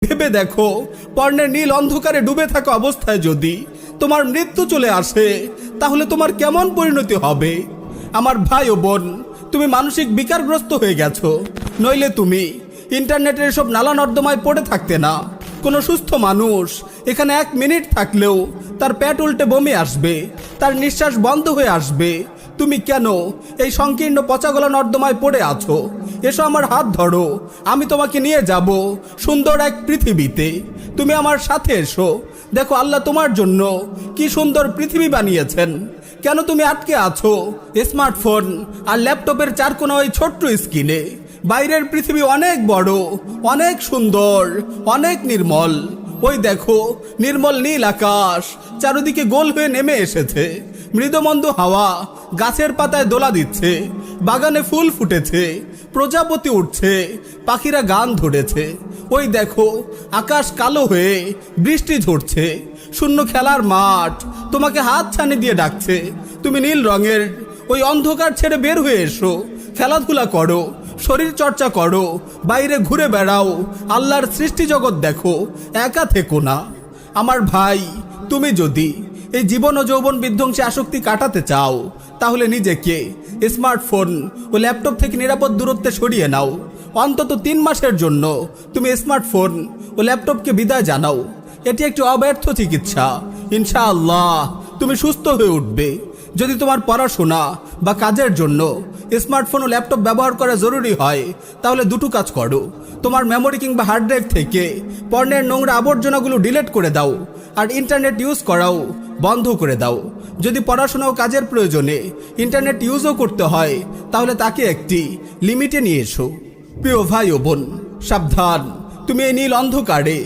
ভেবে দেখো, পর্ণের নীল অন্ধকারে ডুবে থাকা অবস্থায় যদি তোমার মৃত্যু চলে আসে, তাহলে তোমার কেমন পরিণতি হবে? আমার ভাই ও বোন, তুমি মানসিক বিকারগ্রস্ত হয়ে গেছো, নইলে তুমি ইন্টারনেটের সব নালা নর্দমায় পড়ে থাকতে না। কোনো সুস্থ মানুষ এখানে 1 মিনিট থাকলেও তার পেট উল্টে বমি আসবে, তার নিঃশ্বাস বন্ধ হয়ে আসবে। তুমি কেন এই সংকীর্ণ পচাগলা নর্দমায় পড়ে আছো? এসো, আমার হাত ধরো, আমি তোমাকে নিয়ে যাব সুন্দর এক পৃথিবীতে। তুমি আমার সাথে এসো, দেখো আল্লাহ তোমার জন্য কি সুন্দর পৃথিবী বানিয়েছেন। কেন তুমি আটকে আছো স্মার্টফোন আর ল্যাপটপের চারকোনা ওই ছোট্ট স্ক্রিনে? বাইরের পৃথিবী অনেক বড়, অনেক সুন্দর, অনেক নির্মল। ওই দেখো, নির্মল নীল আকাশ চারিদিকে গোল হয়ে নেমে এসেছে। মৃদুমন্দ হাওয়া গাছের পাতায় দোলা দিচ্ছে, বাগানে ফুল ফুটেছে, প্রজাপতি উঠছে, পাখিরা গান ধরেছে। ওই দেখো, আকাশ কালো হয়ে বৃষ্টি ঝরছে, শূন্য খেলার মাঠ তোমাকে হাত ছানি দিয়ে ডাকছে। তুমি নীল রঙের ওই অন্ধকার ছেড়ে বের হয়ে এসো, খেলাধুলা করো, শরীর চর্চা করো, বাইরে ঘুরে বেড়াও, আল্লাহর সৃষ্টি জগৎ দেখো, একা থেকো না। আমার ভাই, তুমি যদি এই জীবন ও যৌবন বিধ্বংসী আসক্তি কাটাতে চাও, তাহলে নিজেকে স্মার্টফোন ও ল্যাপটপ থেকে নিরাপদ দূরত্বে সরিয়ে নাও। অন্তত 3 মাসের জন্য তুমি স্মার্টফোন ও ল্যাপটপকে বিদায় জানাও। এটি একটি অব্যর্থ চিকিৎসা। ইনশাআল্লাহ তুমি সুস্থ হয়ে উঠবে। যদি তোমার পড়াশোনা বা কাজের জন্য স্মার্টফোন ও ল্যাপটপ ব্যবহার করা জরুরি হয়, তাহলে দুটো কাজ করো। তোমার মেমোরি কিংবা হার্ড ড্রাইভ থেকে পর্নের নোংরা আবর্জনাগুলো ডিলিট করে দাও, আর ইন্টারনেট ইউজ করাও বন্ধ করে দাও। যদি পড়াশোনা ও কাজের প্রয়োজনে ইন্টারনেট ইউজও করতে হয়, তাহলে তাকে একটি লিমিটে নিয়ে এসো। প্রিয় ভাই ও বোন, সাবধান, তুমি এই নীল অন্ধকারে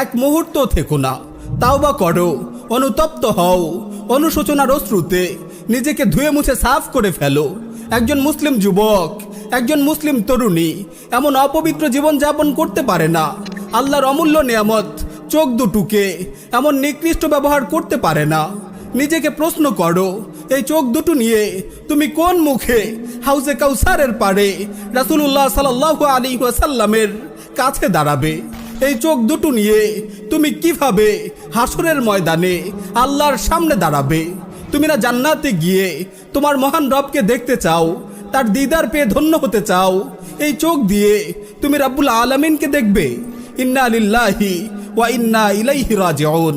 1 মুহূর্ত থেকো না। তাওবা করো, অনুতপ্ত হও, অনুশোচনার অশ্রুতে নিজেকে ধুয়ে মুছে সাফ করে ফেলো। একজন মুসলিম যুবক, একজন মুসলিম তরুণী এমন অপবিত্র জীবন যাপন করতে পারে না। আল্লাহর অমূল্য নিয়ামত চোখ দুটোকে এমন নিকৃষ্ট ব্যবহার করতে পারে না। নিজেকে প্রশ্ন করো, এই চোখ দুটো নিয়ে তুমি কোন মুখে হাউজে কাউসারের পারে রাসূলুল্লাহ সাল্লাল্লাহু আলাইহি ওয়াসাল্লামের কাছে দাঁড়াবে? এই চোখ দুটো নিয়ে তুমি কিভাবে হাসরের ময়দানে আল্লাহর সামনে দাঁড়াবে? তুমি না জান্নাতে গিয়ে তোমার মহান রবকে দেখতে চাও, তার দিদার পেয়ে ধন্য হতে চাও? এই চোখ দিয়ে তুমি রাব্বুল আলামিনকে দেখবে। ইন্না লিল্লাহি ওয়া ইন্না ইলাইহি রাজিউন।